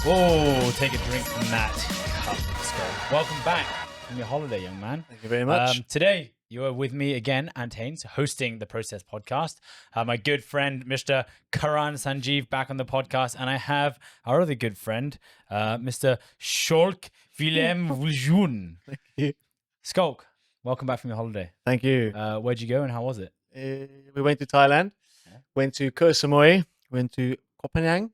Oh, take a drink from that cup, Scott. Welcome back from your holiday, young man. Thank you very much. Today, you are with me again, Ant Haynes, hosting the Process podcast. My good friend, Mr. Karan Sanjeev, back on the podcast. And I have our other good friend, Mr. Schalk Willem Wujun. Thank you. Schalk, welcome back from your holiday. Thank you. Where'd you go and how was it? We went to Thailand, went to Koh Samui, went to Koh Phangan,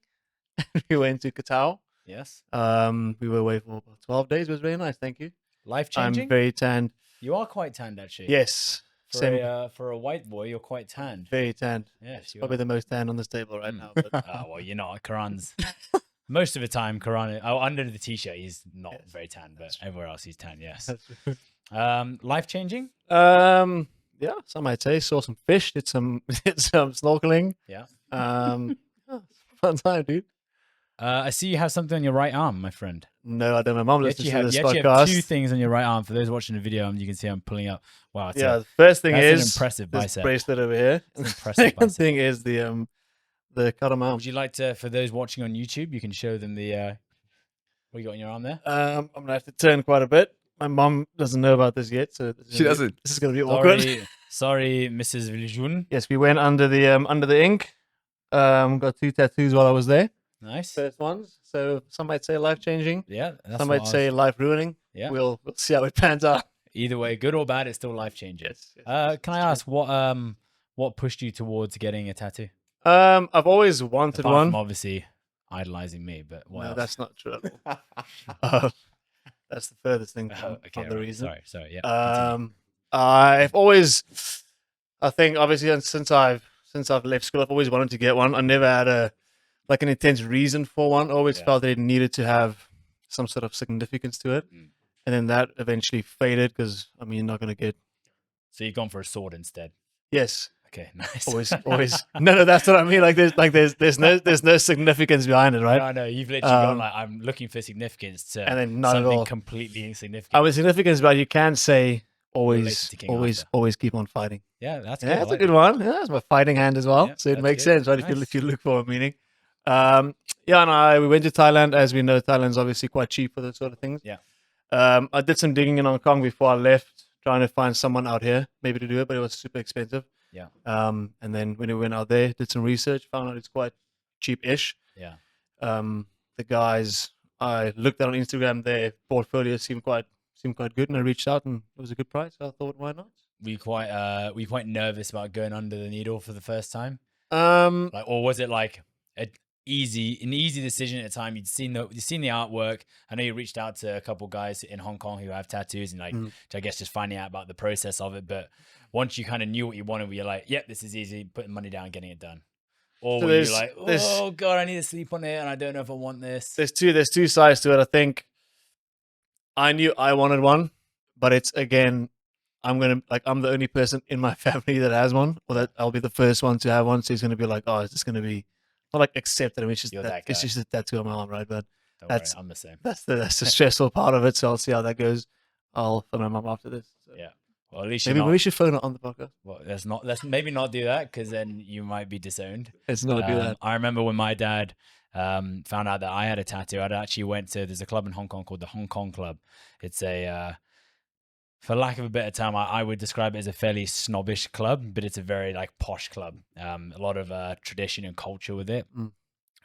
we went to Koh Tao. Yes. We were away for about 12 days. It was very nice. Thank you. Life-changing? I'm very tanned. You are quite tanned, actually. Yes. For a white boy, you're quite tanned. Very tanned. Yes, you Probably the most tanned on this table right now. But well, you're not. Karan's most of the time. Karan, under the t-shirt, he's not very tan, but everywhere else he's tan. Yes. Life changing. Yeah, some might say. Saw some fish. Did some snorkeling. Yeah. Fun time, dude. I see you have something on your right arm, my friend. No, I don't. My mom listens to this you podcast. have two things on your right arm. For those watching the video, you can see I'm pulling up. Wow. The first thing that's is an impressive this bicep. bracelet over here. Impressive Second bicep. thing is the cotton arm. Would you like to, for those watching on YouTube, you can show them the what you got on your arm there? I'm gonna have to turn quite a bit. My mom doesn't know about this yet, so She doesn't. This is gonna be awkward. Sorry, Mrs. Viljun. Yes, we went under the ink. Got 2 tattoos while I was there. Nice. First ones. So some might say life changing. Yeah. That's Some what might say life ruining. Yeah. We'll see how it pans out. Either way, good or bad, it's still life changing. Yes. Can I ask what pushed you towards getting a tattoo? I've always wanted Apart one. from obviously idolizing me, but what No, else? that's not true at all. That's the furthest thing from, Okay, from the right. reason. Sorry. Yeah. Continue. I've always, I think, obviously, since I've left school, I've always wanted to get one. I never had an intense reason for one. I always felt that it needed to have some sort of significance to it, and then that eventually faded because you're not gonna get. So you've gone for a sword instead. Yes. Okay, nice. Always. No, that's what I mean. There's no significance behind it, right? No, you've literally gone I'm looking for significance to And then not at something all. completely insignificant. I mean, significance, but you can't say Related to King always keep on fighting. Yeah, that's good. Yeah, that's a good one. Yeah, that's my fighting hand as well. Yeah, So it that's makes good. sense, right? Nice. If you look for a meaning. We went to Thailand. As we know, Thailand's obviously quite cheap for those sort of things. Yeah. I did some digging in Hong Kong before I left, trying to find someone out here maybe to do it, but it was super expensive. Yeah. And then when we went out there, did some research, found out it's quite cheap-ish. Yeah. The guys I looked at on Instagram, their portfolio seemed quite good, and I reached out, and it was a good price. So I thought, why not? Were you quite nervous about going under the needle for the first time? Um, Or was it like an easy decision at a time? You'd seen the artwork. I know you reached out to a couple guys in Hong Kong who have tattoos and I guess just finding out about the process of it. But once you kind of knew what you wanted, were you like, yep, this is easy, putting money down, getting it done? Or So were you there's- like, oh God, I need to sleep on it and I don't know if I want this? there's two sides to it. I think I knew I wanted one, but it's again, I'm the only person in my family that has one, or that I'll be the first one to have one. So he's gonna be like, oh, it's just gonna be not like accepted. I mean, it's just You're that guy. it's just a tattoo on my arm, right? But Don't that's- worry, I'm the same. that's the stressful part of it. So I'll see how that goes. I'll phone my mom after this. So. Yeah. Well, at least Maybe we should phone her on the podcast. Well, let's maybe not do that because then you might be disowned. Let's not do that. I remember when my dad found out that I had a tattoo. I'd actually went to, there's a club in Hong Kong called the Hong Kong Club. It's a, for lack of a better term, I would describe it as a fairly snobbish club, but it's a very posh club. A lot of tradition and culture with it.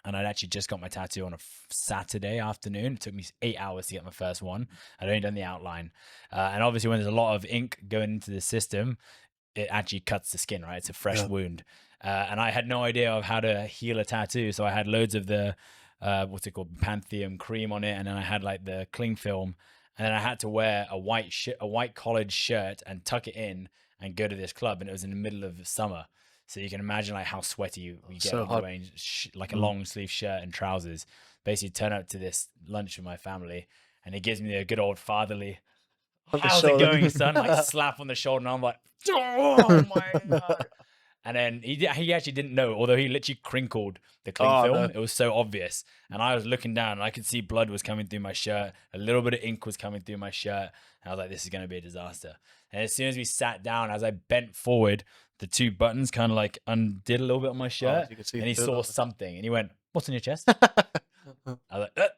And I'd actually just got my tattoo on a Saturday afternoon. It took me 8 hours to get my first one. I'd only done the outline. And obviously when there's a lot of ink going into the system, it actually cuts the skin, right? It's a fresh wound. And I had no idea of how to heal a tattoo. So I had loads of the, what's it called? Panthenum cream on it. And then I had the cling film. And then I had to wear a white collared shirt and tuck it in and go to this club. And it was in the middle of summer. So you can imagine how sweaty you get So hot. wearing a long sleeve shirt and trousers. Basically turn up to this lunch with my family and he gives me a good old fatherly, On the how's it shoulder. going, son? Slap on the shoulder and I'm like, oh my God. And then he actually didn't know, although he literally crinkled the cling film. no. It was so obvious. And I was looking down and I could see blood was coming through my shirt. A little bit of ink was coming through my shirt. And I was like, this is going to be a disaster. And as soon as we sat down, as I bent forward, the two buttons kind of undid a little bit on my shirt. so you could see and he the saw little- something and he went, what's on your chest? I was like,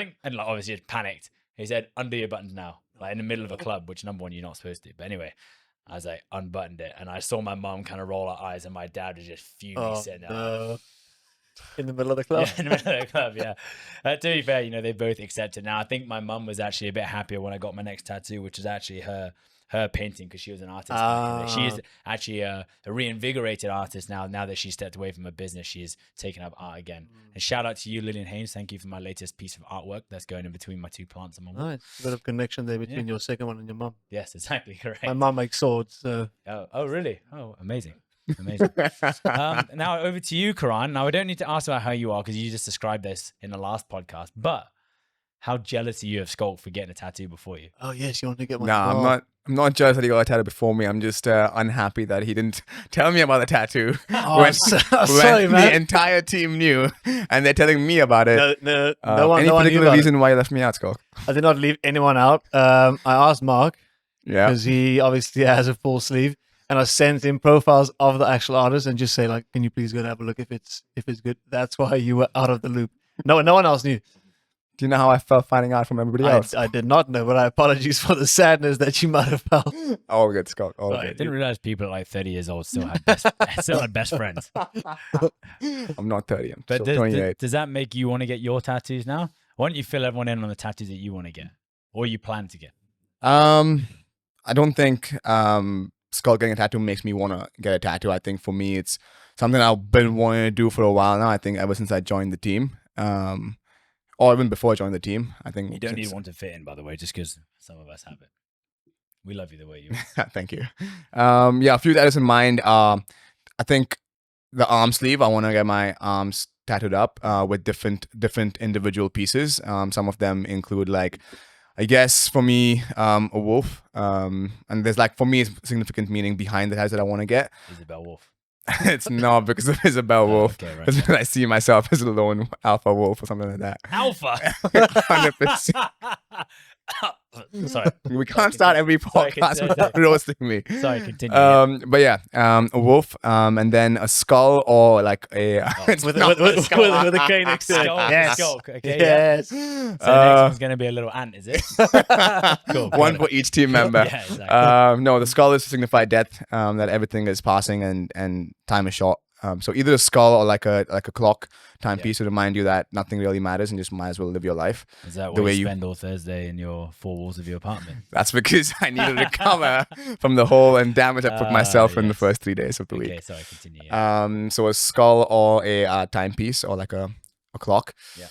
think, and like obviously just panicked. He said, undo your buttons now, like in the middle of a club, which number one, you're not supposed to. But anyway, I was like, unbuttoned it. And I saw my mum kind of roll her eyes, and my dad was just fuming, sitting there. No. In the middle of the club. Yeah, in the middle of the club, yeah. To be fair, they both accepted. Now, I think my mum was actually a bit happier when I got my next tattoo, which is actually her painting, because she was an artist back in the day. She is actually a reinvigorated artist now that she's stepped away from her business. She is taking up art again. And shout out to you, Lillian Haynes. Thank you for my latest piece of artwork that's going in between my two plants. Nice. A bit of connection there between your second one and your mum. Yes, exactly. Correct. My mum makes swords. So. Oh, really? Oh, amazing. Amazing. Now over to you, Karan. Now, I don't need to ask about how you are, because you just described this in the last podcast, but how jealous are you of Schalk for getting a tattoo before you? Oh, yes, you want to get one? Nah, I'm not jealous that he got a tattoo before me. I'm just unhappy that he didn't tell me about the tattoo when sorry, man. the entire team knew, and they're telling me about it. No one Any knew particular about reason why you left me out, Schalk? I did not leave anyone out. I asked Mark, because he obviously has a full sleeve, and I sent him profiles of the actual artist and just say, like, can you please go and have a look if it's good? That's why you were out of the loop. No one else knew. Do you know how I felt finding out from everybody else? I did not know, but I apologize for the sadness that you might have felt. All good, Schalk. All I good. didn't realize people at like 30 years old still had best friends. I'm not 30. I'm But still 28. does that make you want to get your tattoos now? Why don't you fill everyone in on the tattoos that you want to get, or you plan to get? I don't think Schalk getting a tattoo makes me want to get a tattoo. I think for me, it's something I've been wanting to do for a while now. I think ever since I joined the team. Or even before I joined the team, I think. You don't need one to fit in, by the way, just because some of us have it. We love you the way you are. Thank you. A few tattoos in mind. I think the arm sleeve. I want to get my arms tattooed up with different individual pieces. Some of them include, like, I guess for me, a wolf. And there's, like, for me, significant meaning behind the tattoos that I want to get. Isabel Wolf. It's not because of Isabel Wolf. Okay, right. It's because I see myself as a lone alpha wolf or something like that. Alpha. 100%. Sorry. We can't start every podcast without roasting me. Sorry, continue. But yeah, a wolf, and then a skull, or like a with a K next to it. Schalk, Yes. Schalk, okay, Yes. So the next one's going to be a little ant, is it? Cool. one for each team member. Yeah, exactly. No, the skull is to signify death, that everything is passing and time is short. So either a skull or like a clock timepiece to remind you that nothing really matters and just might as well live your life. Is that the why way you spend all Thursday in your four walls of your apartment? That's because I need to recover from the hole and damage I put myself in the first 3 days of the week. Okay, sorry, continue. Yeah. So a skull or a timepiece or like a clock. Yeah.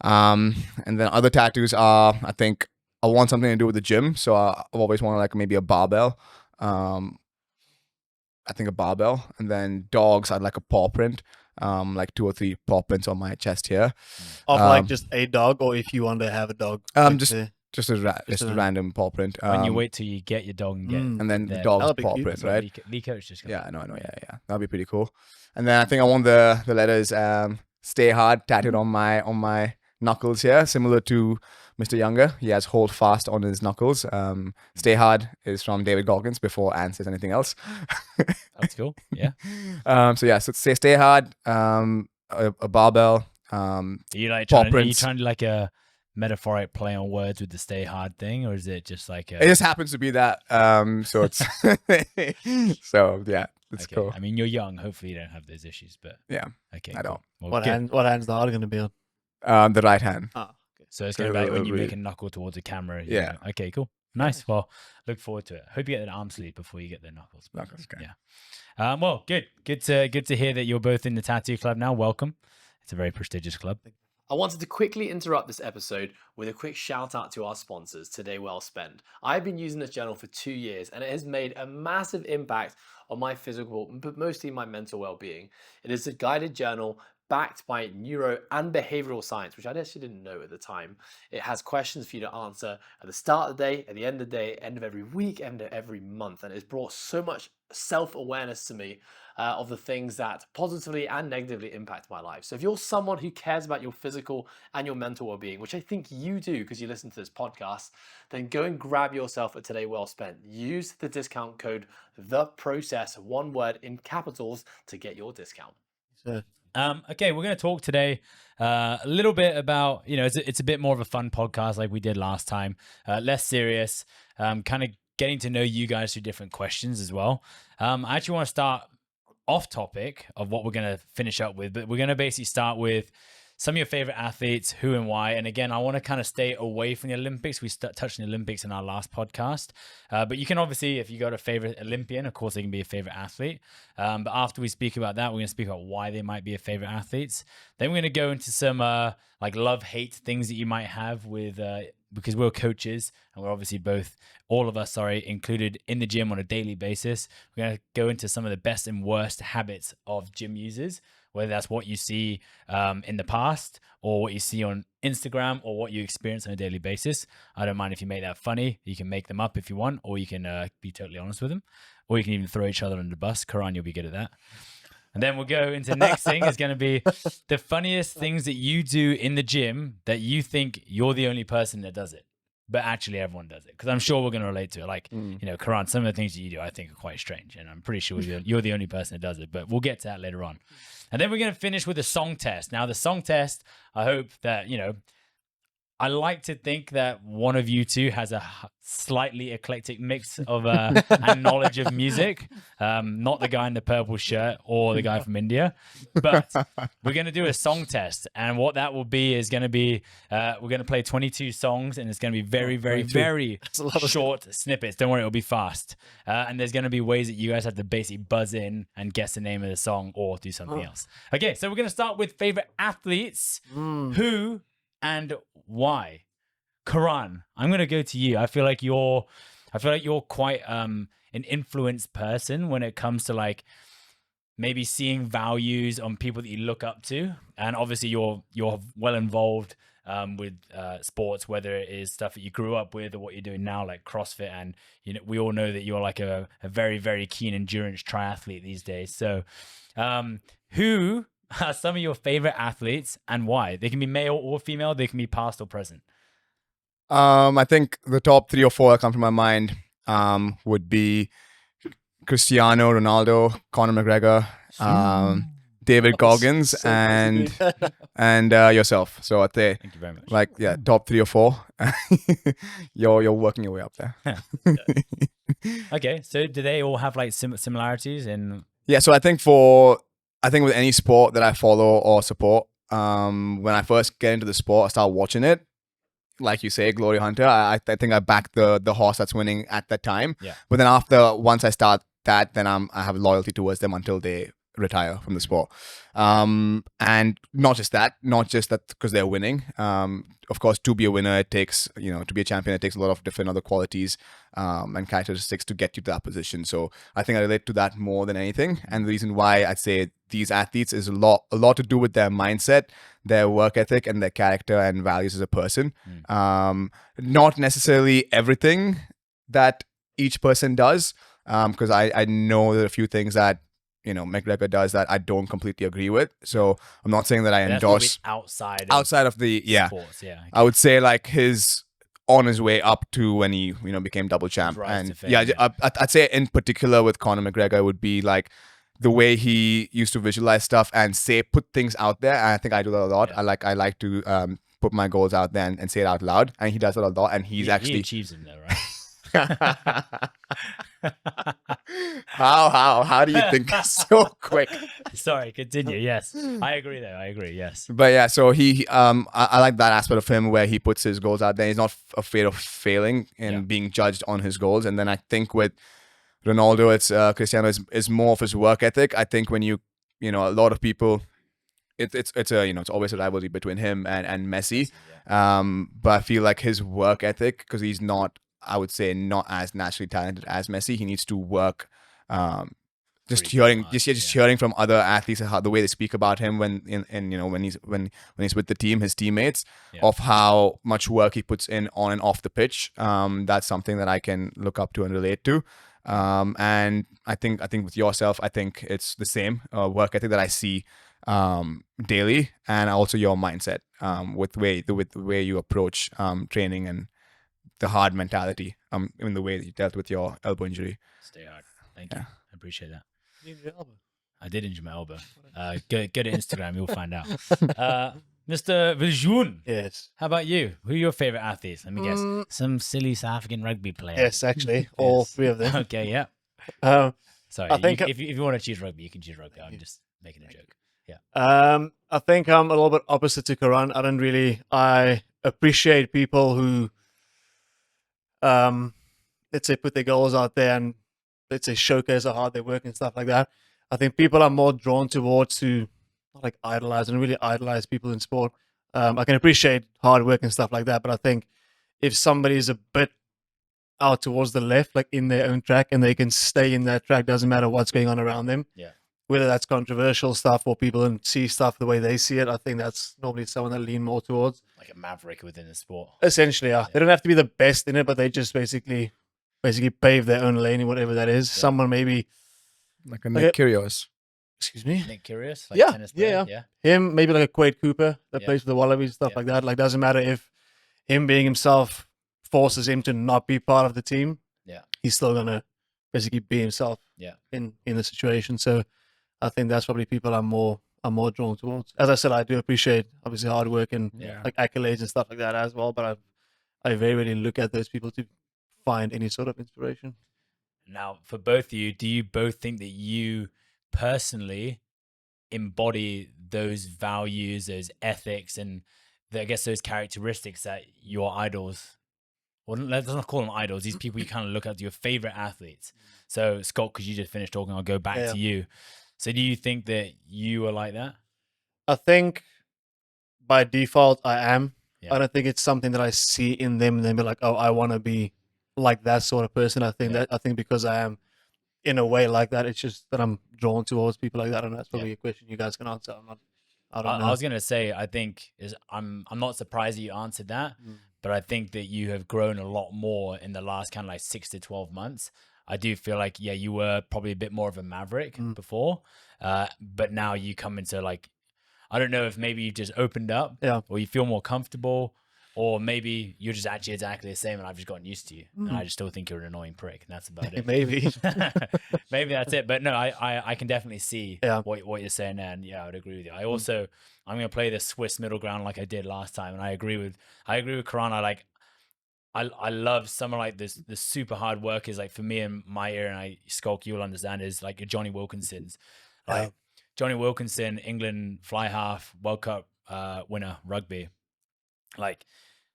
And then other tattoos are, I think I want something to do with the gym. So I've always wanted like maybe a barbell. I think a barbell, and then dogs. I'd like a paw print, like 2 or 3 paw prints on my chest here. Of like just a dog, or if you want to have a dog. Just a random paw print. When you wait till you get your dog and get, and then the dog's paw print, right? Lee Coach just yeah, that'd be pretty cool. And then I think I want the letters "Stay Hard" tattooed on my knuckles here, similar to Mr. Younger. He has "Hold Fast" on his knuckles. "Stay Hard" is from David Goggins before Anne says anything else. That's cool. Yeah. So stay hard. A barbell. Are you like paw trying prints. to do like a metaphoric play on words with the "stay hard" thing, or is it just like It just happens to be that. So it's so yeah, it's okay. cool. I mean, you're young. Hopefully, you don't have those issues. But Yeah, okay, I don't. Well, What good. hand's the heart going to be on? The right hand. Oh, okay. So it's going to be like when you make a knuckle towards the camera. Yeah. Okay, cool. Nice. Well, look forward to it. Hope you get an arm sleeve before you get the knuckles. Knuckles, okay. Yeah. Well, good. Good to hear that you're both in the tattoo club now. Welcome. It's a very prestigious club. I wanted to quickly interrupt this episode with a quick shout out to our sponsors, Today Well Spent. I've been using this journal for 2 years and it has made a massive impact on my physical, but mostly my mental well-being. It is a guided journal backed by neuro and behavioral science, which I actually didn't know at the time. It has questions for you to answer at the start of the day, at the end of the day, end of every week, end of every month. And it's brought so much self-awareness to me of the things that positively and negatively impact my life. So if you're someone who cares about your physical and your mental well-being, which I think you do because you listen to this podcast, then go and grab yourself a Today Well Spent. Use the discount code THEPROCESS, one word in capitals, to get your discount. So, Okay, we're going to talk today a little bit about, it's a bit more of a fun podcast like we did last time, less serious, kind of getting to know you guys through different questions as well. I actually want to start off topic of what we're going to finish up with, but we're going to basically start with some of your favorite athletes, who and why. And again, I want to kind of stay away from the Olympics. We touched on the Olympics in our last podcast. But you can obviously, if you got a favorite Olympian, of course, they can be a favorite athlete. But after we speak about that, we're going to speak about why they might be a favorite athletes. Then we're going to go into some like love-hate things that you might have with, because we're coaches and we're obviously all of us, included in the gym on a daily basis. We're going to go into some of the best and worst habits of gym users, whether that's what you see in the past or what you see on Instagram or what you experience on a daily basis. I don't mind if you make that funny. You can make them up if you want, or you can be totally honest with them, or you can even throw each other under the bus. Karan, you'll be good at that. And then we'll go into the next thing is going to be the funniest things that you do in the gym that you think you're the only person that does it, but actually everyone does it. Because I'm sure we're going to relate to it. Like, Karan, some of the things that you do I think are quite strange. And I'm pretty sure you're the only person that does it. But we'll get to that later on. And then we're going to finish with a song test. Now, the song test, I hope that, I like to think that one of you two has a slightly eclectic mix of and knowledge of music. Not the guy in the purple shirt or the guy from India, but we're going to do a song test. And what that will be is going to be, we're going to play 22 songs, and it's going to be very, very, very short snippets. Don't worry, it'll be fast. And there's going to be ways that you guys have to basically buzz in and guess the name of the song or do something else. Okay, so we're going to start with favorite athletes. Who and why? Karan, I'm gonna go to you. I feel like you're quite an influenced person when it comes to like maybe seeing values on people that you look up to, and obviously you're well involved with sports, whether it is stuff that you grew up with or what you're doing now, like CrossFit, and we all know that you're like a very, very keen endurance triathlete these days. So, who are some of your favorite athletes and why? They can be male or female. They can be past or present. I think the top 3 or 4 that come to my mind would be Cristiano Ronaldo, Conor McGregor, David Goggins, and yourself. So I'd say, thank you very much. Like, yeah, top 3 or 4. You're working your way up there. Okay, so do they all have like similarities in? Yeah, so I think with any sport that I follow or support, when I first get into the sport, I start watching it. Like you say, Glory Hunter, I think I back the horse that's winning at that time. Yeah. But then once I start that, then I have loyalty towards them until they retire from the sport. And not just that because they're winning. Of course, to be a winner, it takes, to be a champion, it takes a lot of different other qualities and characteristics to get you to that position. So I think I relate to that more than anything. And the reason why I'd say these athletes is a lot to do with their mindset, their work ethic, and their character and values as a person. Not necessarily everything that each person does, because I know there are a few things that McGregor does that I don't completely agree with. So I'm not saying that I endorse outside of the sports. Yeah, okay. I would say like on his way up to when he became double champ. And I'd say in particular with Conor McGregor would be like the way he used to visualize stuff and put things out there. And I think I do that a lot. Yeah. I like to put my goals out there and say it out loud. And he does it a lot. And he achieves them though, right? How do you think so quick? Sorry, continue. Yes, I agree though. I agree. Yes, but yeah, so I like that aspect of him where he puts his goals out there. He's not afraid of failing and being judged on his goals. And then I think with Ronaldo, it's Cristiano is more of his work ethic. I think when a lot of people, it's always a rivalry between him and Messi. But I feel like his work ethic, because he's not, I would say, not as naturally talented as Messi. He needs to work. Just hearing from other athletes how the way they speak about him when he's with the team, his teammates, of how much work he puts in on and off the pitch. That's something that I can look up to and relate to. And I think with yourself, I think it's the same work ethic that I see daily, and also your mindset with the way you approach training and the hard mentality in the way that you dealt with your elbow injury. Stay hard. Thank you. I appreciate that. I did injure my elbow. Go to Instagram, you'll find out. Mr. Vijun, Yes. how about you? Who are your favorite athletes? Let me guess. Mm. Some silly South African rugby player. Yes, actually, all Yes. 3 of them. Okay, yeah. I Sorry, think if you want to choose rugby, you can choose rugby. I'm just making a joke. I think I'm a little bit opposite to Karan. I appreciate people who, let's say, put their goals out there and let's say showcase how hard they work and stuff like that. I think people are more drawn towards to not like idolize and really idolize people in sport. I can appreciate hard work and stuff like that, but I think if somebody is a bit out towards the left, like in their own track, and they can stay in that track, doesn't matter what's going on around them. Yeah. Whether that's controversial stuff or people don't see stuff the way they see it, I think that's normally someone that lean more towards. Like a maverick within the sport. Essentially, yeah. They don't have to be the best in it, but they just basically pave their own lane in whatever that is. Yeah. Someone maybe Like a Nick Kyrgios. excuse me. Nick Kyrgios, like Yeah, tennis player. yeah. Him, maybe like a Quade Cooper that Yeah. plays for the Wallabies, stuff Yeah. like that. Like doesn't matter if him being himself forces him to not be part of the team. Yeah. He's still gonna basically be himself. Yeah. In the situation. So I think that's probably people I'm more drawn towards. As I said, I do appreciate obviously hard work and Yeah. like accolades and stuff like that as well. But I very rarely look at those people to find any sort of inspiration. Now, for both of you, do you both think that you personally embody those values, those ethics, and I guess those characteristics that your idols, well, let's not call them idols, these people you kind of look at, your favorite athletes. So, Scott, because you just finished talking, I'll go back Yeah. to you. So, do you think that you are like that? I think by default I am. Yeah. I don't think it's something that I see in them and then be like, oh, I want to be like that sort of person. I think Yeah. because I am in a way like that, it's just that I'm drawn towards people like that, and that's probably a question you guys can answer. I don't know. I was gonna say, I think I'm not surprised that you answered that, but I think that you have grown a lot more in the last kind of like 6 to 12 months. I do feel like, yeah, you were probably a bit more of a maverick before, but now you come into like, I don't know if maybe you've just opened up, or you feel more comfortable, or maybe you're just actually exactly the same and I've just gotten used to you, and I just still think you're an annoying prick, and that's about it. Maybe. Maybe that's it. But no, I can definitely see Yeah. what you're saying there, and yeah, I would agree with you. I'm gonna play the Swiss middle ground like I did last time, and I agree with Karan. I love someone like this, the super hard workers. Like for me in my ear, and Schalk, you'll understand, is like your Johnny Wilkinsons. Like Johnny Wilkinson, England fly half World Cup winner rugby. Like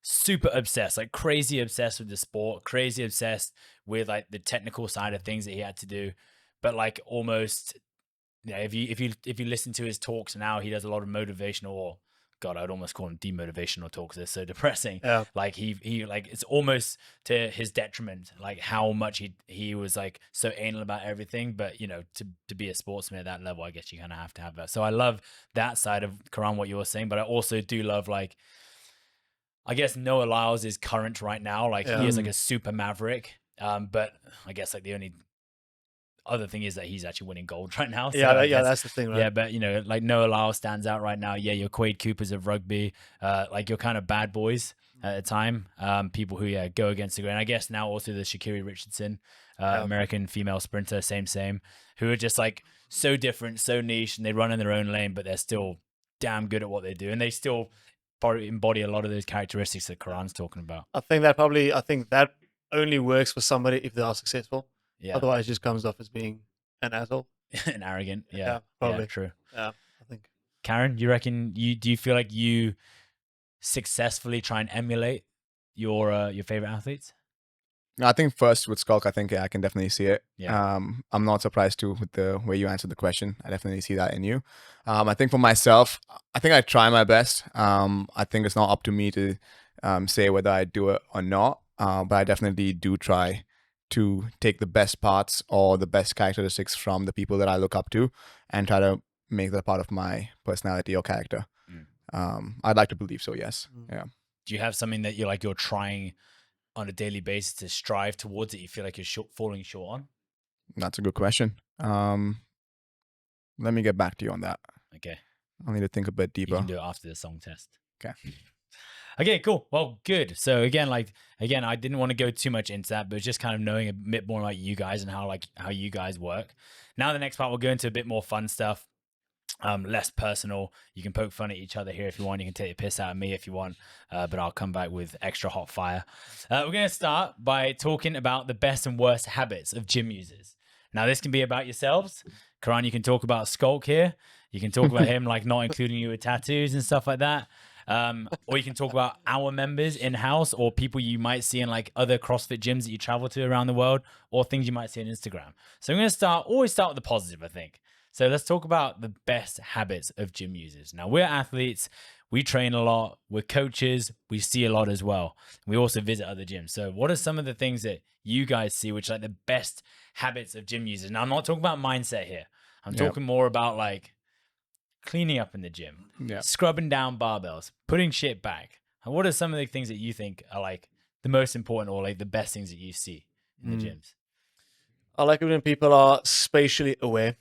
super obsessed, like crazy obsessed with the sport, crazy obsessed with like the technical side of things that he had to do. But like almost, if you listen to his talks now, he does a lot of motivational, or God, I'd almost call them demotivational talks. They're so depressing. Yeah. Like he like, it's almost to his detriment, like how much he was like so anal about everything. But to be a sportsman at that level, I guess you kind of have to have that. So I love that side of Karan, what you were saying, but I also do love, like, I guess Noah Lyles is current right now. Like he is like a super maverick. But I guess like the only other thing is that he's actually winning gold right now. So that's the thing, right? Yeah, but like Noah Lyles stands out right now. Yeah, your Quade Coopers of rugby, like you're kind of bad boys at the time. People who go against the grain. I guess now also the Sha'Carri Richardson, American female sprinter, same, who are just like so different, so niche, and they run in their own lane, but they're still damn good at what they do, and they still embody a lot of those characteristics that Karan's talking about. I think that only works for somebody if they are successful. Yeah. Otherwise, it just comes off as being an asshole and arrogant. Yeah, probably. Yeah, true. Yeah, I think. Karen, you reckon do you feel like you successfully try and emulate your favorite athletes? No, I think first with Schalk, I think I can definitely see it. Yeah. I'm not surprised too with the way you answered the question. I definitely see that in you. I think for myself, I think I try my best. I think it's not up to me to say whether I do it or not, but I definitely do try to take the best parts or the best characteristics from the people that I look up to and try to make that part of my personality or character. I'd like to believe so, yes. Yeah. Do you have something that you're trying on a daily basis to strive towards that you feel like you're falling short on? That's a good question. Let me get back to you on that. Okay. I'll need to think a bit deeper. You can do it after the song test. Okay. Okay, cool. Well, good. So again, I didn't want to go too much into that, but just kind of knowing a bit more about you guys and how you guys work. Now the next part, we'll go into a bit more fun stuff. Less personal. You can poke fun at each other here if you want. You can take the piss out of me if you want, but I'll come back with extra hot fire. We're going to start by talking about the best and worst habits of gym users. Now, this can be about yourselves. Karan, you can talk about Schalk here. You can talk about him like not including you with tattoos and stuff like that. Or you can talk about our members in-house or people you might see in like other CrossFit gyms that you travel to around the world or things you might see on Instagram. So I'm going to always start with the positive, I think. So let's talk about the best habits of gym users. Now, we're athletes. We train a lot. We're coaches. We see a lot as well. We also visit other gyms. So what are some of the things that you guys see, which are like the best habits of gym users? Now, I'm not talking about mindset here. I'm talking more about like cleaning up in the gym, scrubbing down barbells, putting shit back. And what are some of the things that you think are like the most important or like the best things that you see in the gyms? I like it when people are spatially aware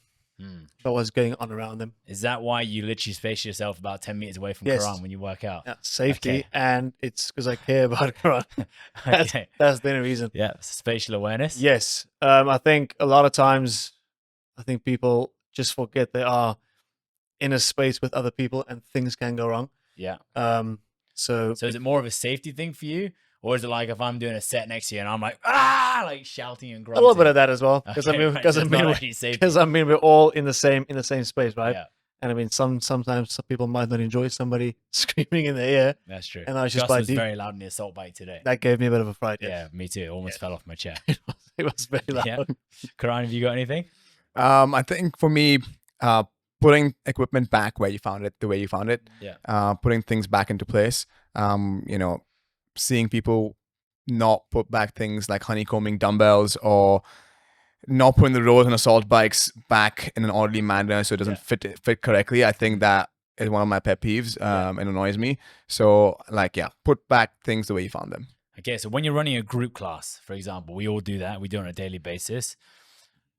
about what's going on around them. Is that why you literally space yourself about 10 meters away from Yes. Karan when you work out? Yeah, safety, Okay. and it's because I care about Karan. Okay. That's the only reason. Yeah, spatial awareness. Yes. I think a lot of times, people just forget they are in a space with other people and things can go wrong. Yeah. So is it more of a safety thing for you? Or is it like if I'm doing a set next to you and I'm like, like shouting and a grunting? little bit of that as well, because Okay, right, so it's not actually safety. we're all in the same space, right? Yeah, And I mean, sometimes some people might not enjoy somebody screaming in their ear, that's true. and I was just Gus by was deep. very loud in the assault bike today. That gave me a bit of a fright. Yeah, me too. It almost fell off my chair. It was very loud. Yeah. Karan, have you got anything? I think for me, putting equipment back where you found it, the way you found it, putting things back into place, seeing people not put back things like honeycombing dumbbells or not putting the rows and assault bikes back in an orderly manner so it doesn't fit correctly. I think that is one of my pet peeves. It annoys me. So put back things the way you found them. Okay, so when you're running a group class, for example, we all do that. We do it on a daily basis.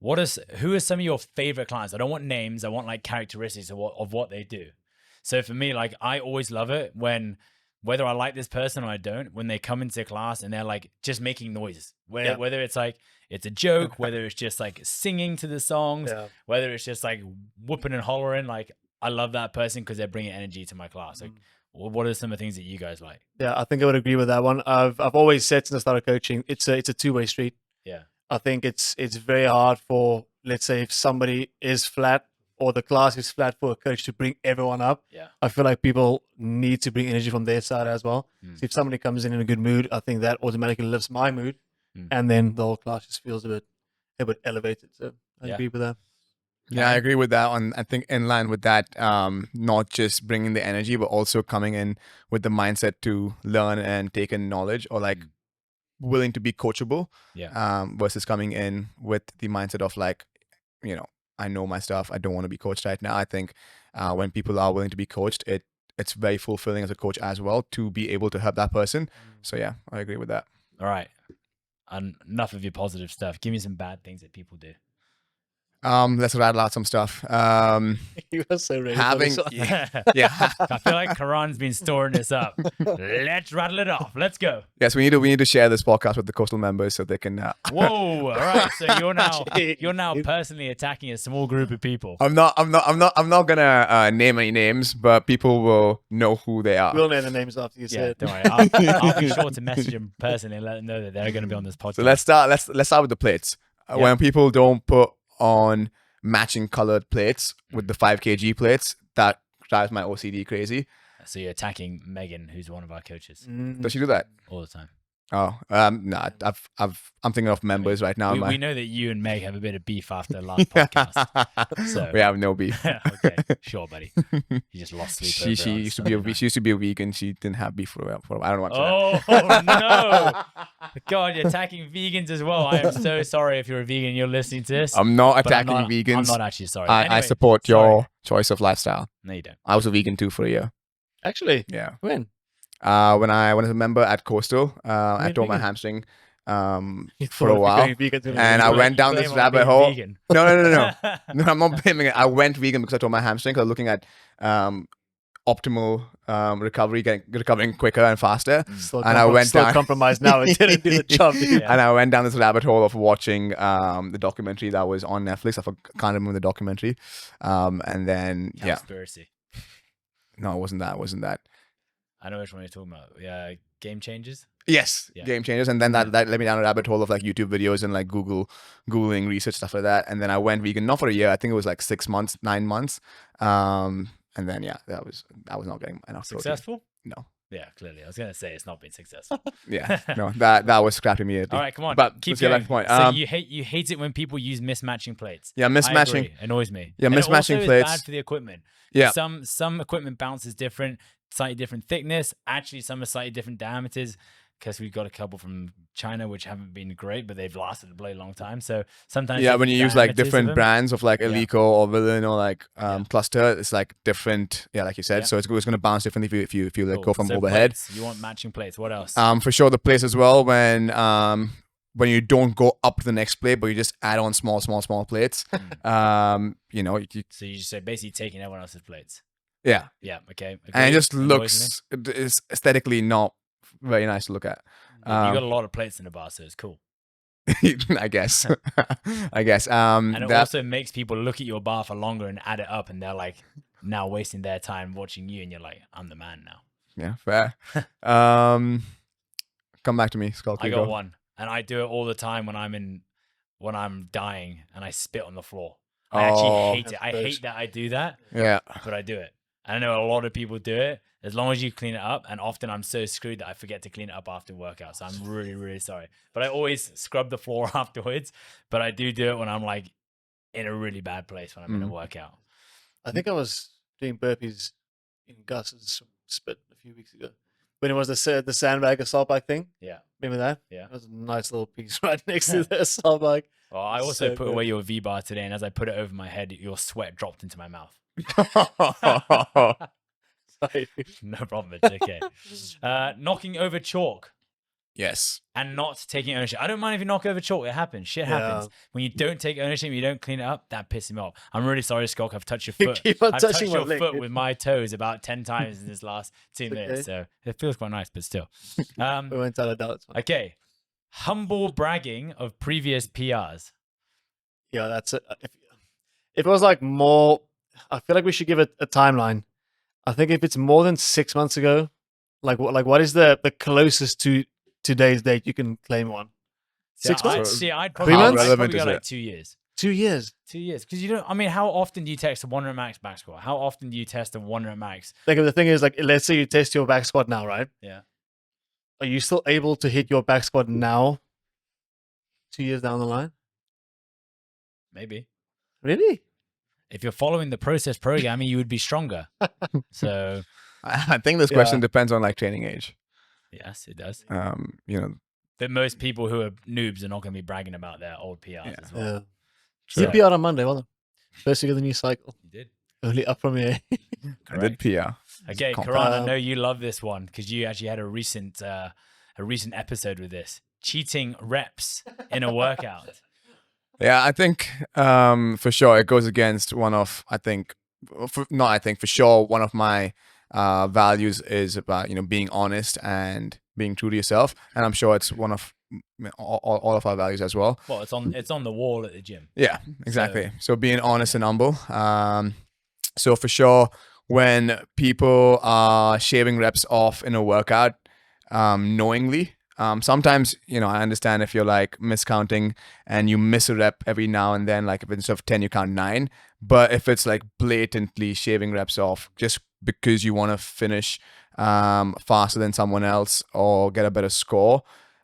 Who are some of your favorite clients? I don't want names. I want like characteristics of what they do. So for me, like I always love it when, whether I like this person or I don't, when they come into class and they're like just making noises, whether it's like, it's a joke, whether it's just like singing to the songs, whether it's just like whooping and hollering. Like I love that person because they're bringing energy to my class. Like, what are some of the things that you guys like? Yeah, I think I would agree with that one. I've always said since I started coaching, it's a two-way street. Yeah. I think it's very hard for, let's say, if somebody is flat or the class is flat, for a coach to bring everyone up. Yeah. I feel like people need to bring energy from their side as well. So if somebody comes in a good mood, I think that automatically lifts my mood, and then the whole class just feels a bit elevated. So I agree with that. Yeah, I agree with that. I think in line with that, not just bringing the energy, but also coming in with the mindset to learn and take in knowledge, or like willing to be coachable. Versus coming in with the mindset of like, I know my stuff. I don't want to be coached right now. I think when people are willing to be coached, it's very fulfilling as a coach as well to be able to help that person. So yeah, I agree with that. All right. Enough of your positive stuff. Give me some bad things that people do. Let's rattle out some stuff. You were so ready. I feel like Karan's been storing this up. Let's rattle it off. Let's go. Yes, we need to share this podcast with the coastal members so they can. Whoa! All right, so you're now personally attacking a small group of people. I'm not gonna name any names, but people will know who they are. We'll know the names after you say it. Don't worry. I'll be sure to message them personally and let them know that they're going to be on this podcast. So let's start with the plates. When people don't put on matching colored plates with the 5 kg plates, that drives my OCD crazy. So you're attacking Megan, who's one of our coaches. Does she do that all the time? Oh, no, I'm thinking of members right now. We know that you and Meg have a bit of beef after the last podcast. So we have no beef. Okay, sure, buddy. You just lost sleep. She used to be a vegan. She didn't have beef for a while. I don't want to. Oh no! God, you're attacking vegans as well. I am so sorry if you're a vegan. You're listening to this. I'm not attacking vegans. I'm not actually sorry. I support your choice of lifestyle. No, you don't. I was a vegan too for a year. Actually, yeah. When I was a member at Coastal, I tore my hamstring for a while, and I went down this rabbit hole. No, I'm not blaming it. I went vegan because I tore my hamstring. Because I was looking at optimal recovering quicker and faster. Still And I went still down compromised now. It didn't do the job. Dude. and I went down this rabbit hole of watching the documentary that was on Netflix. Can't remember the documentary. And then Conspiracy. no, it wasn't that. It wasn't that. I know which one you're talking about. Yeah, Game Changers. Yes, Yeah. Game Changers, and then that led me down a rabbit hole of like YouTube videos and like Googling research stuff like that. And then I went vegan not for a year. I think it was like 6 months, 9 months. And then that was not getting enough protein. Successful? No. Yeah, clearly. I was gonna say it's not been successful. Yeah, no, that was scrapped immediately. All right, come on. But Keep let's get back going. to the point. So you hate it when people use mismatching plates. Yeah, I mismatching. agree. Annoys me. Yeah, And it mismatching also is plates. bad for the equipment. Yeah. Some equipment bounces different, slightly different thickness. Actually, some are slightly different diameters. Because we've got a couple from China which haven't been great, but they've lasted a bloody long time. So sometimes when you use like diameters of different them- brands of like Eleiko or Villain or like Yeah. Cluster, it's like different. Yeah, like you said, Yeah. so it's going to bounce differently if you like Cool. go from So overhead. plates. You want matching plates. What else? For sure, the place as well when you don't go up to the next plate, but you just add on small plates. So you just say basically taking everyone else's plates. Yeah, Yeah. Okay. and it Agreed. just Annoys me. it's aesthetically not very nice to look at. Yeah, you got a lot of plates in the bar, so it's cool. I guess. I guess. And it also makes people look at your bar for longer and add it up, and they're like now wasting their time watching you, and you're like, I'm the man now. Yeah, fair. Come back to me, Schalk. I you got go. one, and I do it all the time when I'm dying and I spit on the floor. I Oh. actually hate it. I That's hate that I do that, Yeah. but I do it. And I know a lot of people do it. As long as you clean it up, and often I'm so screwed that I forget to clean it up after workout. So I'm really, really sorry. But I always scrub the floor afterwards. But I do it when I'm like in a really bad place when I'm in a workout. I think I was doing burpees in Gus's spit a few weeks ago when it was the sandbag assault bike thing. Yeah. Remember that? Yeah. It was a nice little piece right next to the assault bike. Well, I also So put good. away your V-bar today, and as I put it over my head, your sweat dropped into my mouth. Sorry. No problem. It's okay. Knocking over chalk Yes. and not taking ownership. I don't mind if you knock over chalk. It happens. Shit happens. When you don't take ownership, you don't clean it up, that pisses me off. I'm really sorry, Schalk. I've touched your You foot. keep on I've touching touched my your leg, foot dude. with my toes about 10 times in this last 2 It's minutes. okay. So it feels quite nice, but still. We went out of doubt. Okay. Humble bragging of previous PRs. Yeah, that's it. If it was like more, I feel like we should give it a timeline. I think if it's more than 6 months ago, what is the closest to today's date you can claim one? 6 months? I'd 3 probably, months? I'd probably Relevant go is like it? 2 years. 2 years. 2 years. Because you don't, I mean, how often do you test a 1 rep max back squat? How often do you test a 1 rep max? Like the thing is, like, let's say you test your back squat now, right? Yeah. Are you still able to hit your back squat now? 2 years down the line? Maybe. Really? If you're following the process programming, you would be stronger. So, I think this question Yeah. depends on like training age. yes, it does. But most people who are noobs are not going to be bragging about their old PRs Yeah. as well. Yeah. So- CPR on Monday, well done. First week of the new cycle. You did. Only up from here. I did PR. Okay, Comp- Karan, I know you love this one because you actually had a recent episode with this. Cheating reps in a workout. Yeah, I think for sure it goes against one of for sure one of my values is about being honest and being true to yourself, and I'm sure it's one of all of our values as well. Well, it's on the wall at the gym. Yeah, exactly. So being honest and humble. So for sure, when people are shaving reps off in a workout knowingly, sometimes I understand if you're like miscounting and you miss a rep every now and then, like if instead of 10 you count 9, but if it's like blatantly shaving reps off just because you want to finish faster than someone else or get a better score,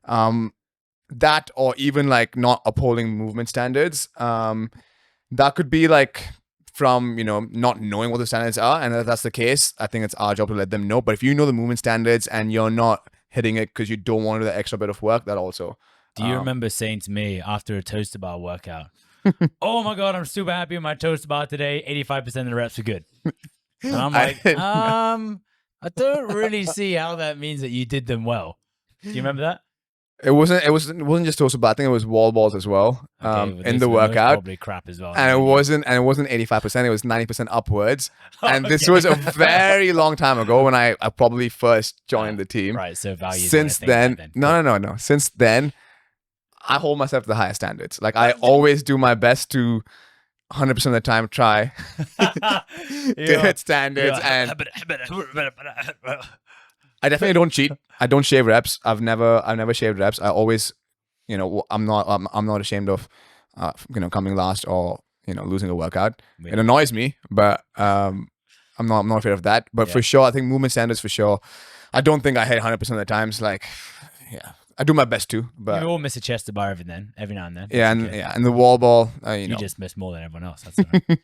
that or even like not upholding movement standards, that could be like from not knowing what the standards are, and if that's the case, I think it's our job to let them know. But if you know the movement standards and you're not hitting it because you don't want to do the extra bit of work, that also. Do you remember saying to me after a toaster bar workout, "Oh my god, I'm super happy with my toaster bar today. 85% of the reps are good." And I'm like, I don't really see how that means that you did them well. Do you remember that? It wasn't just toes, but I think it was wall balls as well. Okay, In the those workout. probably crap as well. And it wasn't 85%, it was 90% upwards. And this was a very long time ago when I probably first joined the team. Right, so values. Since then, no. Since then, I hold myself to the highest standards. Like I always do my best to 100% of the time try to hit standards, and I definitely don't cheat. I don't shave reps. I've never shaved reps. I always, I'm not ashamed of, coming last or losing a workout. Yeah. It annoys me, but I'm not afraid of that. But for sure, I think movement standards for sure. I don't think I hit 100% of the times. Like, yeah, I do my best to. But you all miss a chest to bar every now and then. yeah, and the wall ball. You just miss more than everyone else. That's all right.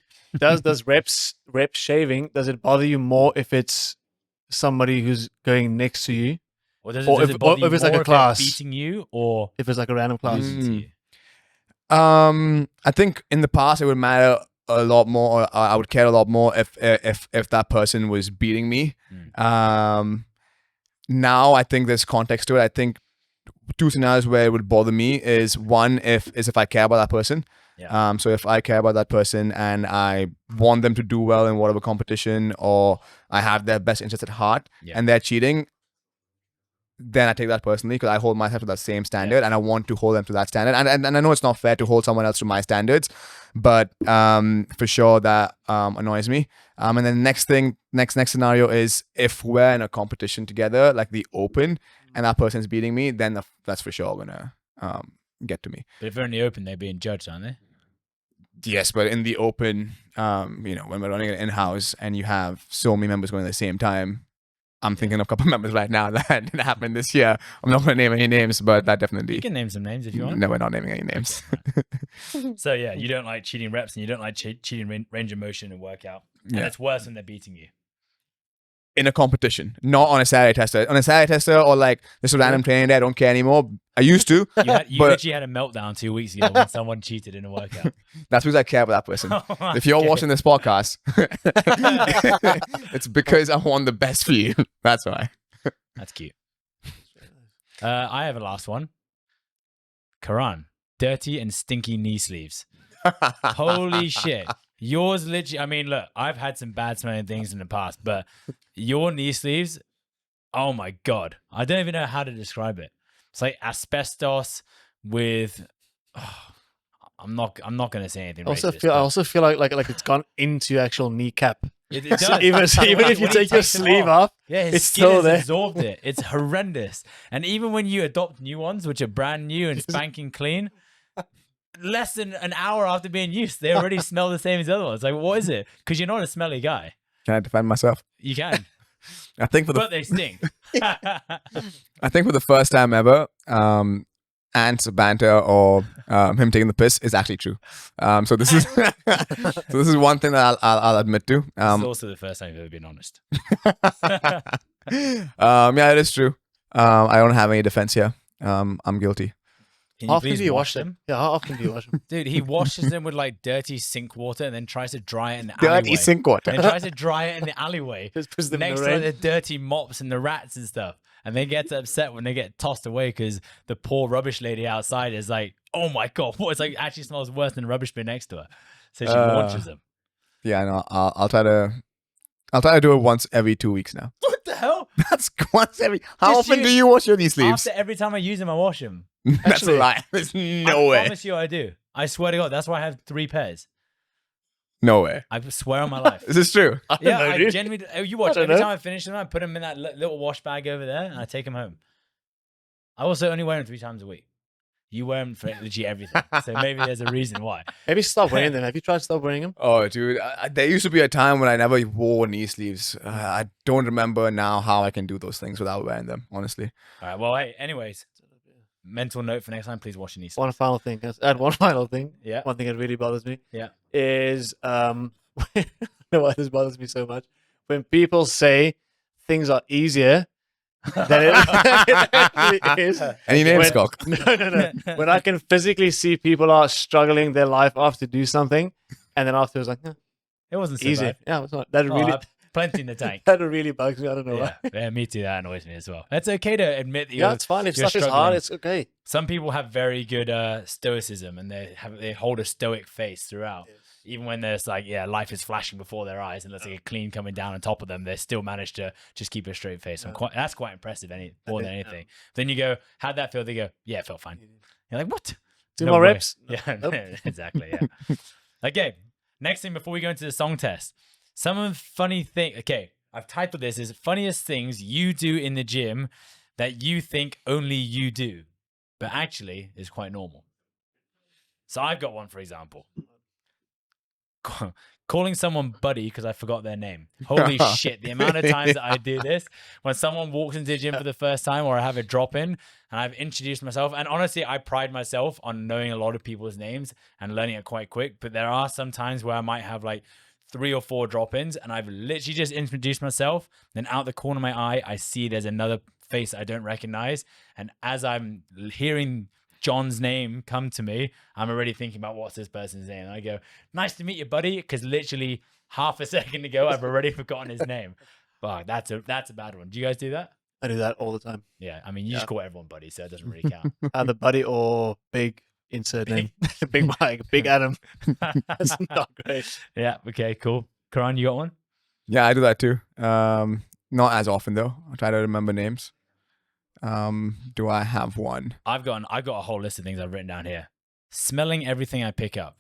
Does rep shaving, does it bother you more if it's somebody who's going next to you, Or does Or it if- bother or if you it's like more a if they're class. beating you, or if it's like a random class? losing to you? I think in the past it would matter a lot more, or I would care a lot more if that person was beating me. Now I think there's context to it. I think two scenarios where it would bother me is one if I care about that person. Yeah. So if I care about that person and I want them to do well in whatever competition, or I have their best interest at heart, and they're cheating, then I take that personally because I hold myself to that same standard, and I want to hold them to that standard. And I know it's not fair to hold someone else to my standards, but for sure that annoys me. And then next scenario is if we're in a competition together, like the Open, and that person's beating me, then that's for sure gonna get to me. But if they're in the Open, they're being judged, aren't they? Yes, but in the Open, when we're running it in-house and you have so many members going at the same time, I'm thinking of a couple of members right now that didn't happen this year. I'm not going to name any names, but that definitely. You can name some names if you want. No, we're not naming any names. So yeah, you don't like cheating reps and you don't like cheating range of motion and workout. And it's worse when they're beating you. In a competition, not on a Saturday tester. On a Saturday tester or like just a random training day, I don't care anymore. I used to. You literally had a meltdown 2 weeks ago when someone cheated in a workout. That's because I care about that person. If you're watching this podcast, it's because I want the best for you. That's why. That's cute. I have a last one. Karan, dirty and stinky knee sleeves. Holy shit. Yours literally, I mean, look, I've had some bad smelling things in the past, but your knee sleeves, oh my God. I don't even know how to describe it. It's like asbestos with, I'm not going to say anything racist, I also feel like it's gone into your actual kneecap. It does. Even if you When he take your takes them sleeve off, off, yeah, his it's skin still has there. absorbed it. It's horrendous. And even when you adopt new ones, which are brand new and spanking clean, less than an hour after being used, they already smell the same as the other ones. Like, what is it? Because you're not a smelly guy. Can I defend myself? You can, I think but they stink. I think for the first time ever, Ant's banter or him taking the piss is actually true. So this is one thing that I'll admit to. It's also the first time you've ever been honest. Yeah, it is true. I don't have any defense here. I'm guilty. Can how you often please do you wash wash them? Yeah, how often do you wash them? Dude, he washes them with like dirty sink water and then tries to dry it in the Dirty alleyway. sink water. And then tries to dry it in the alleyway. Just puts them in next the to rain. the dirty mops and the rats and stuff. And they get upset when they get tossed away because the poor rubbish lady outside is like, oh my God, what? It's like actually smells worse than the rubbish bin next to her. So she launches them. Yeah, no, I'll try to do it once every 2 weeks now. What the hell? That's once every. How Just often you- do you wash your knee sleeves? After every time I use them, I wash them. That's Actually, a lie. There's no I way. promise you I do. I swear to God. That's why I have 3 pairs. No way. I swear on my life. Is this true? I don't Yeah, know, I dude. genuinely. You watch I don't every know. time I finish them, I put them in that little wash bag over there, and I take them home. I also only wear them 3 times a week. You wear them for literally everything, so maybe there's a reason why. Maybe stop wearing them. Have you tried to stop wearing them? Oh, dude. There used to be a time when I never wore knee sleeves. I don't remember now how I can do those things without wearing them, honestly. All right. Well, hey. Anyways, mental note for next time: please wash your knees. One final thing. Let's add one final thing. Yeah. One thing that really bothers me. Yeah. Is I don't know why this bothers me so much. When people say things are easier than it actually is. Any name, When- Schalk? No. When I can physically see people are struggling their life off to do something, and then afterwards like, It wasn't so easy. bad. Yeah, it's not. That Oh, really Plenty in the tank. That really bugs me. I don't know Yeah, why. yeah, me too. That annoys me as well. It's okay to admit that Yeah, it's fine. If you're stuff is hard, struggling. it's okay. Some people have very good stoicism, and they hold a stoic face throughout. Yes. Even when there's like, life is flashing before their eyes, and there's like a clean coming down on top of them, they still manage to just keep a straight face. That's quite impressive. More than anything. Then you go, how'd that feel? They go, yeah, it felt fine. You're like, what? 2 No more way. reps? Yeah, Nope. exactly. Yeah. Okay. Next thing before we go into the song test, some of the funny thing. Okay, I've titled this as funniest things you do in the gym that you think only you do, but actually is quite normal. So I've got one, for example. Calling someone buddy because I forgot their name. Holy shit. The amount of times that I do this when someone walks into the gym for the first time, or I have a drop in and I've introduced myself. And honestly, I pride myself on knowing a lot of people's names and learning it quite quick. But there are some times where I might have like 3 or 4 drop-ins and I've literally just introduced myself. Then out the corner of my eye, I see there's another face I don't recognize. And as I'm hearing John's name come to me, I'm already thinking about what's this person's name. And I go, nice to meet you, buddy. Because literally half a second ago, I've already forgotten his name. Fuck, that's a bad one. Do you guys do that? I do that all the time. Yeah, I mean, you just call everyone buddy, so it doesn't really count. Either buddy or big insert name. Big Mike, Big Adam. That's not great. Yeah, okay, cool. Karan, you got one? Yeah, I do that too. Not as often though. I try to remember names. Do I have one? I've got a whole list of things I've written down here. Smelling everything I pick up.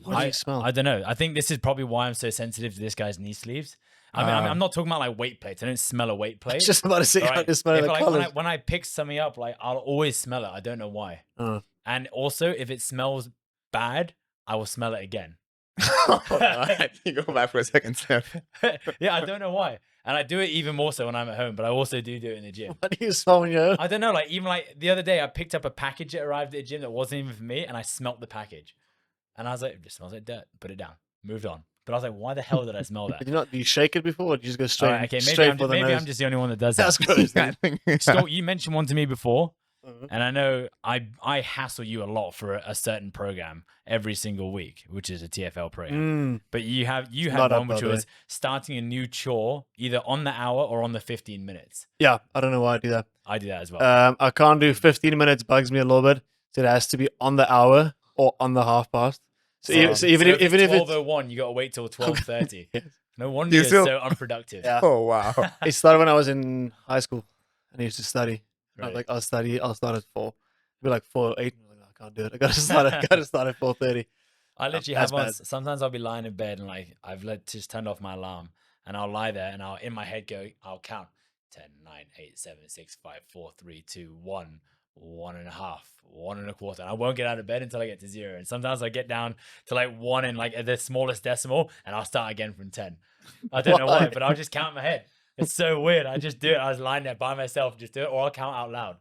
What do you smell? I don't know. I think this is probably why I'm so sensitive to this guy's knee sleeves. I mean, I'm not talking about like weight plates. I don't smell a weight plate. I was just about to say, Right? I just smell If, the like, colors. when I pick something up, like I'll always smell it. I don't know why. And also, if it smells bad, I will smell it again. Alright, you go back for a second, Steph. Yeah, I don't know why. And I do it even more so when I'm at home, but I also do it in the gym. What do you smell when you're home? I don't know, like even like the other day I picked up a package that arrived at the gym that wasn't even for me, and I smelt the package. And I was like, it just smells like dirt. Put it down. Moved on. But I was like, why the hell did I smell that? Do you shake it before, or do you just go straight? All right, okay, straight for the maybe nose? I'm just the only one that does that. That's gross. I dude. think- Scott, you mentioned one to me before, Uh-huh. and I know I hassle you a lot for a certain program every single week, which is a TFL program. But you had not one up, which by the was starting a new chore either on the hour or on the 15 minutes. Yeah, I don't know why I do that. I do that as well. I can't do 15 minutes. Bugs me a little bit. So it has to be on the hour or on the half past. So even if it's it's 12:01, you got to wait till 12:30. Yes. No wonder You you're still- so unproductive. Yeah. Oh wow. it started when I was in high school and I used to study. I was Right. like, I'll start at 4. It'd be like 4 or 8. I'm like, I can't do it. I gotta start at 4:30. I literally That's have one. bad. Sometimes I'll be lying in bed and like I've just turned off my alarm and I'll lie there and I'll in my head I'll count 10, 9, 8, 7, 6, 5, 4, 3, 2, 1, 1.5, 1 1/4. And I won't get out of bed until I get to 0. And sometimes I get down to like 1 and like the smallest decimal and I'll start again from 10. I don't know why, Why? but I'll just count in my head. It's so weird. I just do it. I was lying there by myself, just do it, or I'll count out loud.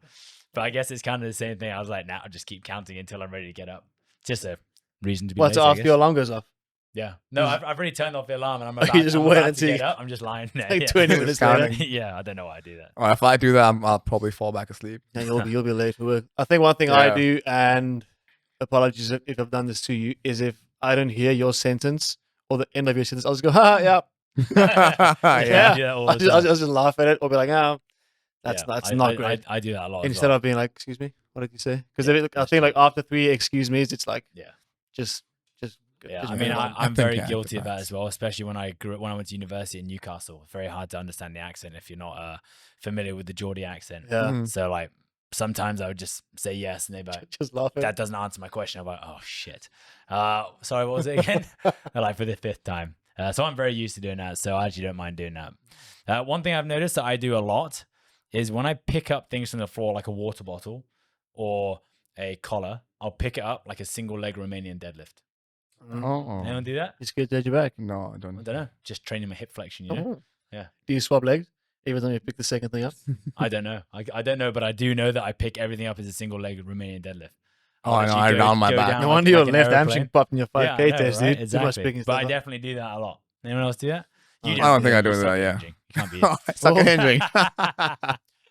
But I guess it's kind of the same thing. I was like, nah, I'll just keep counting until I'm ready to get up. Just a reason to be What's lazy, I after guess. your alarm goes off? Yeah. No, I've already turned off the alarm and I'm You about, just I'm wait about until to you- get up. I'm just lying there. Like yeah. 20 minutes later. counting. Yeah, I don't know why I do that. Well, if I do that, I'll probably fall back asleep. And you'll be late for work. I think one thing I Yeah. do, and apologies if I've done this to you, is if I don't hear your sentence or the end of your sentence, I'll just go, yeah. Yeah. I Yeah. do that all I'll the just, I'll time. just laugh at it or be like, that's Yeah, not I great. I do that a lot. as Instead well. of being like, excuse me, what did you say? Because Yeah, I think like after 3 excuse me's, it's like, Yeah. just Yeah, just I mean, move on. I'm think, very yeah, it guilty of that depends. as well, especially when I went to university in Newcastle. It's very hard to understand the accent if you're not familiar with the Geordie accent. Yeah. Mhm. So like sometimes I would just say yes, and they'd be like, just laugh at that it. doesn't answer my question. I'm like, oh shit. Sorry, what was it again? Like for the 5th time. So I'm very used to doing that. So I actually don't mind doing that. One thing I've noticed that I do a lot is when I pick up things from the floor, like a water bottle or a collar, I'll pick it up like a single leg Romanian deadlift. Oh. Anyone do that? You scared to edge your back. No, I I don't. don't know. Just training my hip flexion, you know? Yeah. Do you swap legs every time you pick the second thing up? I don't know. I don't know, but I do know that I pick everything up as a single leg Romanian deadlift. Oh, I know. literally I round my go back. down No like- wonder your like an left aeroplane. hamstring popped in your 5K Yeah, I know, test, right? dude. Too much Exactly. picking But I stuff up. definitely do that a lot. Anyone else do that? You I don't think I do you that, suck at yeah. hinging. You can't be. Suck Oh. a hindering.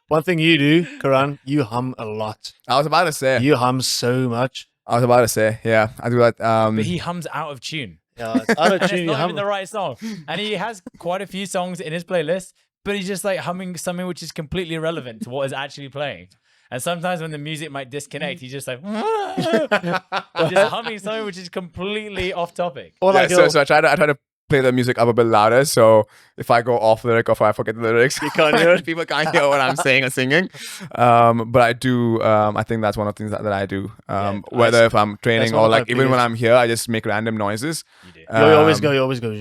One thing you do, Karan, you hum a lot. I was about to say. You hum so much. I was about to say. Yeah, I do that. But he hums out of tune. Yeah, it's And it's auto-tune. not even the right song. And he has quite a few songs in his playlist, but he's just like humming something which is completely irrelevant to what is actually playing. And sometimes when the music might disconnect, he's just like just humming something which is completely off topic. Or like so I try to play the music up a bit louder. So if I go off lyric or if I forget the lyrics, You can't hear it. people can't hear what I'm saying or singing. But I do. I think that's one of the things that I do. Whether if I'm training one or of my like even when biggest- I'm here, I just make random noises. You do. You always go. I always make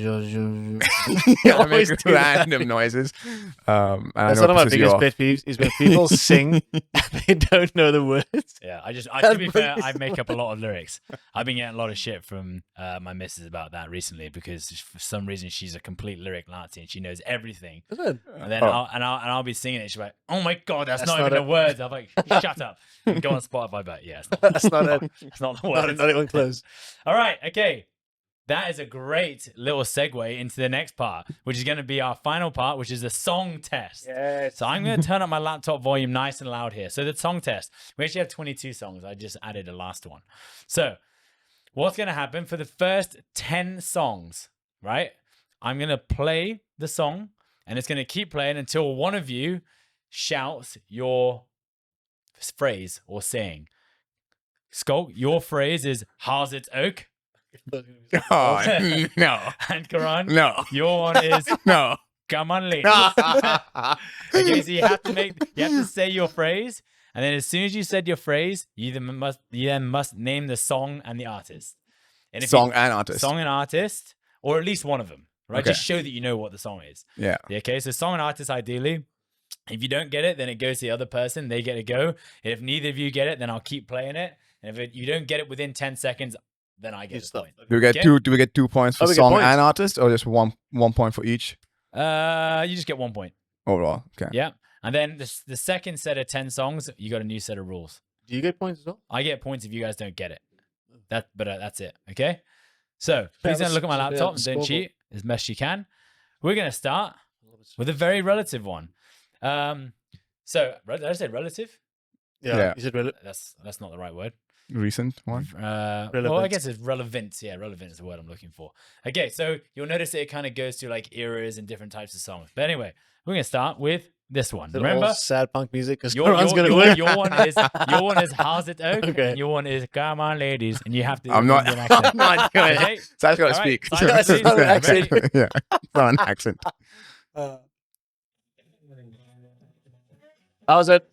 do that. random noises. And I That's know one of it my pisses you biggest off. pet peeves is when people sing and they don't know the words. Yeah, to be fair, I make up a lot of lyrics. I've been getting a lot of shit from my missus about that recently because for some reason she's a complete lyric Nazi and she knows everything. And then I'll be singing it. She's like, "Oh my god, that's not even the words." I'm like, "Shut up!" And go on Spotify, but yeah, That's not it. it's not the words. Not even close. All right, okay. That is a great little segue into the next part, which is going to be our final part, which is the song test. Yes. So I'm going to turn up my laptop volume nice and loud here. So the song test, we actually have 22 songs. I just added a last one. So what's going to happen for the first 10 songs, right? I'm going to play the song and it's going to keep playing until one of you shouts your phrase or saying. Schalk, your phrase is "How's it oak?" Oh, no, And Karan, no, your one is no. "Come on, ladies." Okay, so you have to say your phrase, and then as soon as you said your phrase, you then must name the song and the artist. And if Song and artist. song and artist, or at least one of them, right? Okay. Just show that you know what the song is. Yeah. Okay, so song and artist ideally. If you don't get it, then it goes to the other person. They get to go. If neither of you get it, then I'll keep playing it. And if you don't get it within 10 seconds, then I get the point. Do we get Okay? two? Do we get 2 points for we get song points. and artist, or just one point for each You just get 1 point. overall? Okay. Yeah. And then the second set of 10 songs, you got a new set of rules. Do you get points as well? I get points if you guys don't get it. That's it. Okay. So please don't look at my Yeah, laptop and the don't scoreboard. cheat as best you can. We're gonna start with a very relative one. So did I say relative? Yeah. You said relevant. That's not the right word. Recent one. Well, I Relevant. guess it's relevant. Yeah, relevant is the word I'm looking for. Okay, so you'll notice that it kind of goes through like eras and different types of songs. But anyway, we're gonna start with this one. Remember, sad punk music because your gonna win. one is "How's It Oak?" Okay. And your one is "Come On, Ladies," and you have to. I'm not. do an accent. I'm not doing it. Okay? So I just gotta All right, speak. silence, please. Not an accent. Yeah. It's not an accent. How's it?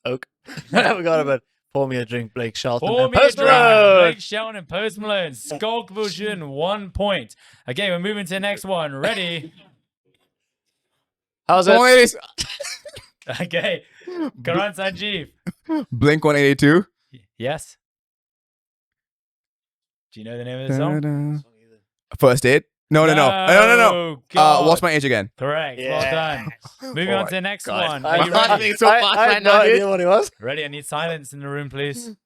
Oak. I forgot about Pour Me a Drink, Blake Shelton. Pour and me a Post drink, Malone. Blake Shelton and Post Malone. Schalk version, 1 point. Okay, we're moving to the next one. Ready? How's Oh, it? ladies. Okay. Karan Sanjeev. Blink 182. Yes. Do you know the name of the song? First date. No. God. What's my age again? Correct. Yeah. Well done. Moving on to the next God. one. I Are you thought- ready? so fast I right had no now, dude. idea what it was. Ready? I need silence in the room, please.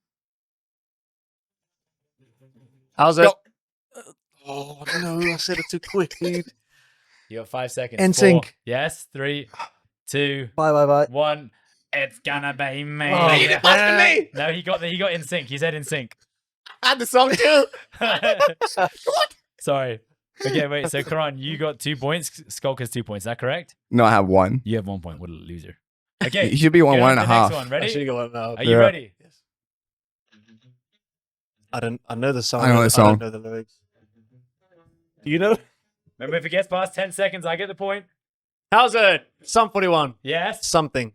How's it? Go. Oh no, I said it too quick, dude. You got 5 seconds. NSYNC. 4. Yes. 3, 2, Bye. 1. It's gonna be me. Oh, You didn't ask me. No, he got in sync. He said in sync. I had the song too. Sorry. Okay, wait. So Karan, you got 2 points. Schalk has 2 points. Is that correct? No, I have one. You have 1 point. What a loser. Okay. You should be one go one on and a to the half. next one. I Ready? should go on now. Are you Yeah. ready? I know the song. I know the I song. don't know the lyrics. Do you know? Remember, if it gets past 10 seconds, I get the point. How's it? Sum 41. Yes. Something.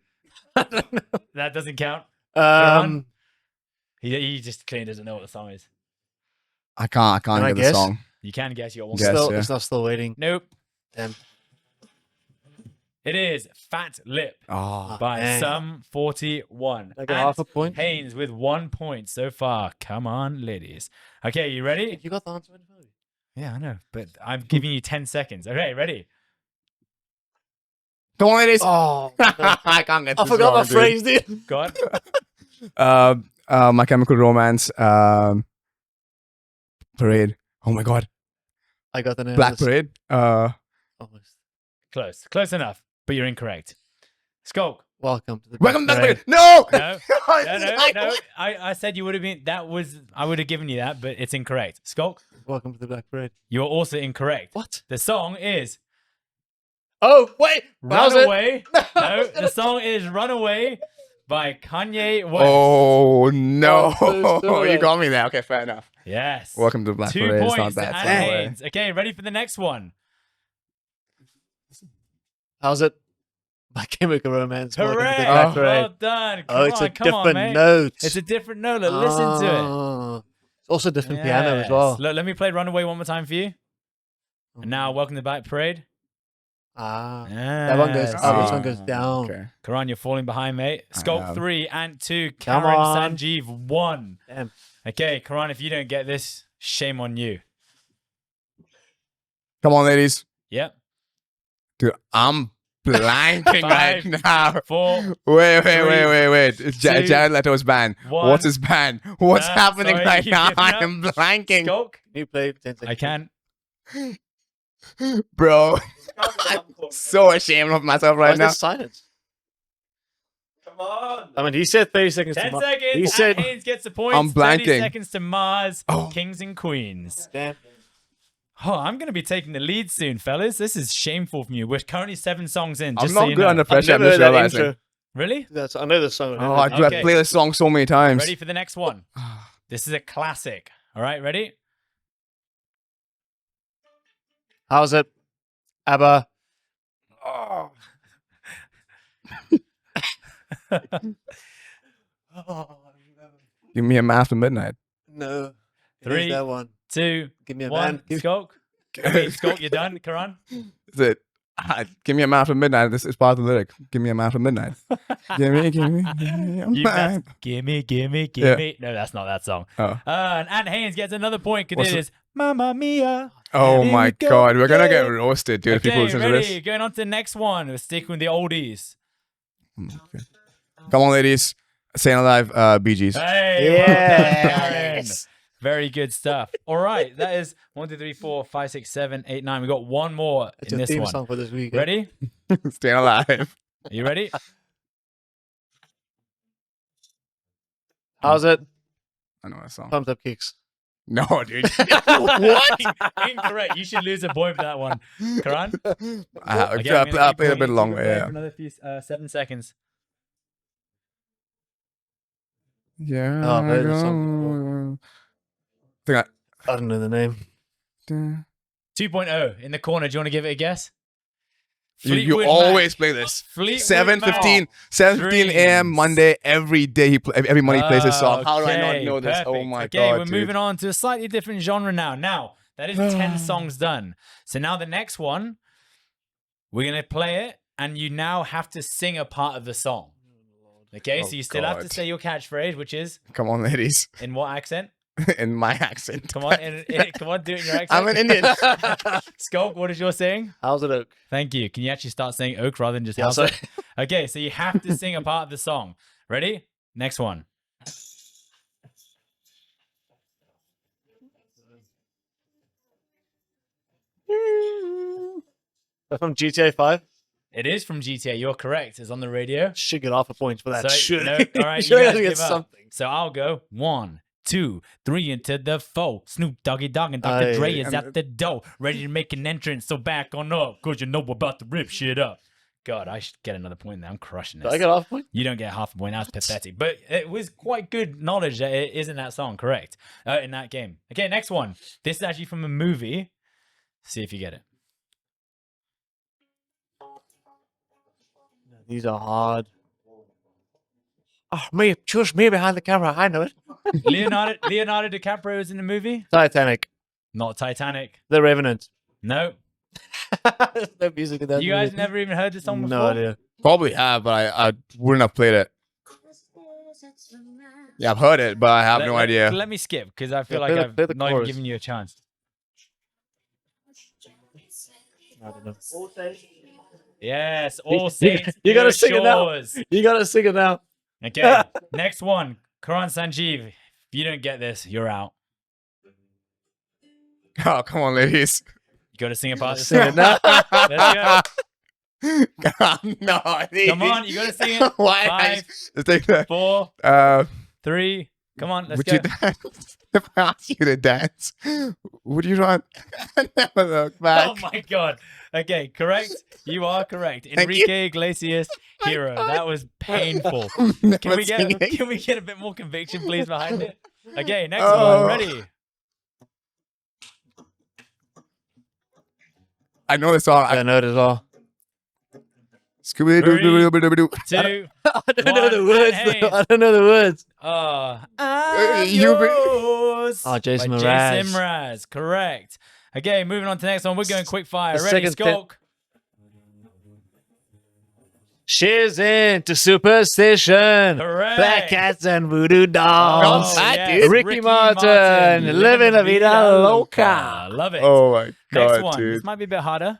That doesn't count. on. Um, He just clearly doesn't know what the song is. I can't Can I get the guess? song. You can guess. You got 1 Guess, point. still, yeah. it's not still waiting. Nope. Damn. It is Fat Lip Oh, by dang. Sum 41. I got half a Ant point. Haynes with 1 point so far. Come on, ladies. Okay, you ready? You got the answer. Yeah, I know, but I'm giving you 10 seconds. Okay, ready? come on, ladies. Oh, I can't get. I this forgot my wrong, dude. phrase, dude. Go on. My Chemical Romance. Parade. Oh my God. I got the name. Black of this. Parade. Almost. Close enough, but you're incorrect. Schalk, Welcome to the Welcome Black back. Parade. No. No, no. I said you would have been. I would have given you that, but it's incorrect. Skulk, Welcome to the Black Parade. you're also incorrect. What? The song is Oh, wait. How's it? Runaway. No, the song is Runaway by Kanye West. Oh no! Oh, so You got me there. Okay, fair enough. Yes. Welcome to Black 2 Parade. It's points not to bad. Anna It's not Haynes. Okay, ready for the next one? How's it? My Chemical Romance. Welcome to the Correct. Black Parade. Well done. Come Oh, it's on, a come on, different mate. note. It's a different note. Look, listen to it. Oh. It's also different piano as Yes. well. Look, let me play Runaway one more time for you. And now, Welcome to the Black Parade. Ah. That one goes Yes. up, this one goes down. Okay. Karan, you're falling behind, mate. I Skulk know. 3, Ant 2, Come Karen, on. Sanjeev 1. Damn. Okay, Karan, if you don't get this, shame on you. Come on, ladies. Yep. Dude, I'm blanking right 5, now. 4, Wait. 3, It's 2, Jared Leto's band. 1. What's his band? What's happening sorry, right you now? giving I up? am blanking. Skulk, Can you play 10 seconds? I can. Bro, I'm so ashamed of myself Why right is now. there silence? Come on. I mean, he said 30 seconds 10 to seconds. He said, Haynes gets the points. I'm 30 blanking. seconds to Mars. Oh. Kings and Queens. damn. Oh, I'm going to be taking the lead soon, fellas. This is shameful from you. We're currently 7 songs in. Just I'm so not you good know. under I've pressure. I'm never just heard that realizing. intro. Really? That's, I know the song. Oh, I Okay. play this song so many times. Ready for the next one? This is a classic. All right, ready? How's it? ABBA. Oh. Give me a man after midnight. No. It is 3, that one. 2, Give me a 1. man. Give Skulk. Skulk, you're done. Karan. Is it? Give me a man after midnight. This is part of the lyric. Give me a man after midnight. give me a You man. best gimme. Yeah. No, that's not that song. Oh. And Ant Haynes gets another point because What's it it? is Mamma Mia. Oh Here my we go god, we're gonna get again. roasted, dude. If people Okay, listen to ready? this. Going on to the next one. We're sticking with the oldies. Okay. Come on, ladies. Staying alive, Bee Gees. Hey, well done, Karen. Yes. Very good stuff. All right, that is 1, 2, 3, 4, 5, 6, 7, 8, 9. We got one more It's in your this theme one. song for this week. eh? Ready? Staying alive. Are you ready? How's it? I know that song. Thumbs up kicks. No, dude. What? Incorrect. You should lose a point for that one. Karan? I Okay, I'm gonna played keep a bit playing. longer. Keep it playing Yeah. For another few, 7 seconds. Yeah. Oh, I've heard the song I think I don't know the name. 2.0 in the corner. Do you want to give it a guess? you Fleetwood always Mac. play this. Fleetwood 7:15 a.m. Dreams. Monday every day. Every morning he plays this song. How do I not Okay, know this? Oh perfect. my okay, god, we're dude. moving on to a slightly different genre now. Now, that is 10 songs done. So now the next one, we're going to play it, and you now have to sing a part of the song. Okay, Oh, so you still have to God. say your catchphrase, which is Come on, ladies. in what accent? In my accent. Come on, come on, do it in your accent. I'm an Indian. Skulk, what is your saying? How's it, Oak? Thank you. Can you actually start saying oak rather than just Yeah, house sorry. it? Okay, so you have to sing a part of the song. Ready? Next one. From GTA 5. It is from GTA. You're correct. It's on the radio. Should get half a point for that. So, Should. no, all right, you Should guys get give up. something. So I'll go 1, 2, 3 into the 4. Snoop Doggy Dogg and Dr. Dre Aye. is at the door, ready to make an entrance. So back on up, cause you know we're about to rip shit up. God, I should get another point there. I'm crushing Did this. I get half a point? You don't get half a point. That's pathetic. But it was quite good knowledge that it is in that song, correct? In that game. Okay, next one. This is actually from a movie. See if you get it. These are hard. Oh, me, just me behind the camera. I know it. Leonardo DiCaprio is in the movie. Titanic. Not Titanic. The Revenant. No. There's no music in that You guys movie. never even heard this song before? No idea. Probably have, but I wouldn't have played it. Yeah, I've heard it, but I have no idea. Let me skip because I feel Yeah, like play the I've not even chorus. given you a chance. I don't know. Yes, all You- saints. you gotta pure sing it now. shores. You gotta sing it now. Okay, next one. Karan Sanjeev. If you don't get this, you're out. Oh, come on, ladies. You got to sing a part of the Sing song. it now. Let's No, Come on, you gotta sing it. Why? 5, Let's take that. 4, Uh, 3. Come on, let's would go. you dance? If I asked you to dance, would you run? Never look back. Oh my god. Okay, correct. You are correct. Thank you. Enrique Iglesias, Hero. That was painful. Never Can we singing. get a bit more conviction, please, behind it? Okay, next Oh. one. Ready? I know the song. I know it as well. Scooby-Doo-Doo-Doo-Doo-Doo. 2. I don't know the One, words. and Though. I don't know the words. I'm you be- yours. Oh, Jason by Mraz. Jason Mraz. Correct. Okay, moving on to the next one. We're going quick fire. The Ready, second Schalk? She's into superstition. Correct. Black cats and voodoo dolls. Oh, that, yes, dude. Ricky Martin, living la vida loca. Love it. Oh my Next god, one. dude. This might be a bit harder.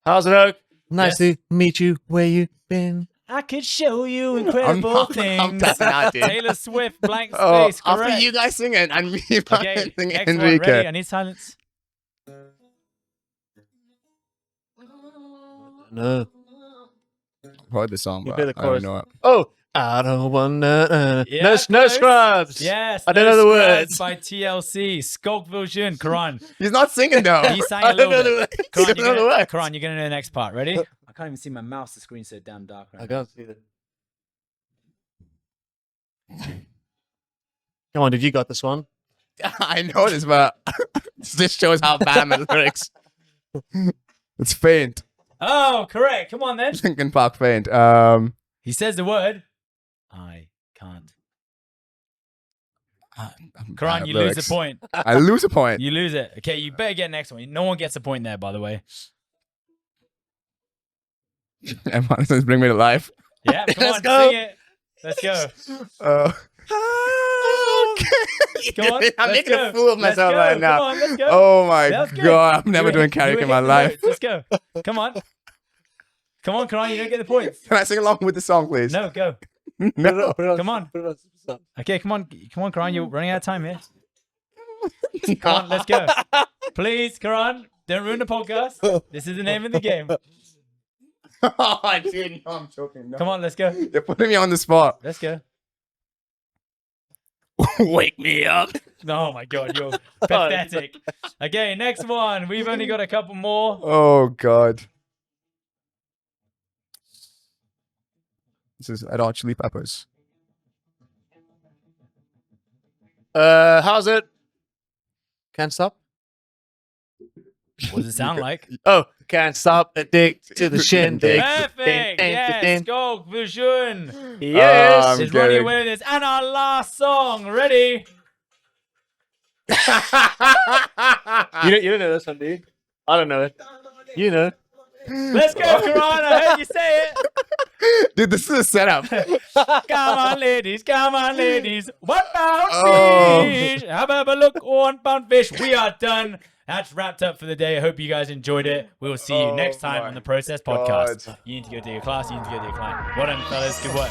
How's it, Oak? Yes. Nice to meet you. Where you been? I could show you incredible I'm things. tapping out, dude. Taylor Swift, blank Oh, space. after Correct. you guys sing it, and me Okay, sing next one. Enrique. Ready? I need silence. No. Heard the song, You but play the I don't chorus. know it. Oh, I don't wanna. Yeah, no close. scrubs. Yes. I don't No know the Scrubs words. by TLC. Skulk Viljoen. Karan. He's not singing though. He sang I a don't little know the bit. words. Karan, I don't know the words. Karan, you're going to know the next part. Ready? I can't even see my mouse. The screen's so damn dark right I now. can't see that. Come on, dude, you got this one. I know this, but this shows how bad I'm at lyrics. It's faint. Oh, correct. Come on then. Linkin Park faint. He says the word. I can't. I'm bad Karan, at you lose lyrics. the point. I lose a point. You lose it. Okay, you better get next one. No one gets a point there, by the way. And might as well bring me to life. Yeah, come Let's on, go. sing it. Let's go. Come on. I'm let's making go. a fool of Let's myself go. right now. Come on, let's go. Oh my That was good. god, I'm never You doing were- you karaoke were in my hitting the life. notes. Let's go. Come on. Come on, Karan, you don't get the points. Can I sing along with the song, please? No, go. No. Come on. Okay, come on, Karan, you're running out of time here. Come on, let's go. Please, Karan, don't ruin the podcast. This is the name of the game. Oh, dude, no, I'm joking. No. Come on, let's go. You're putting me on the spot. Let's go. Wake me up. Oh my god, you're pathetic. Okay, next one. We've only got a couple more. Oh god. This is Red Hot Chili Peppers. How's it? Can't stop. What does it sound like? Oh, can't stop. Addict to the shindig. Perfect. Yes, Skulk Viljoen Yes. is I'm running kidding. away with this. And our last song. Ready? You don't know this one, do you? I don't know it. You know. Let's go, Karan. I heard you say it. Dude, this is a setup. Come on, ladies. Come on, ladies. 1 pound Oh. fish. How about a look? 1 pound fish. We are done. That's wrapped up for the day. I hope you guys enjoyed it. We will see you Oh next time my on the Process Podcast. God. You need to go do your class. You need to go do your client. Well done, fellas. Good work.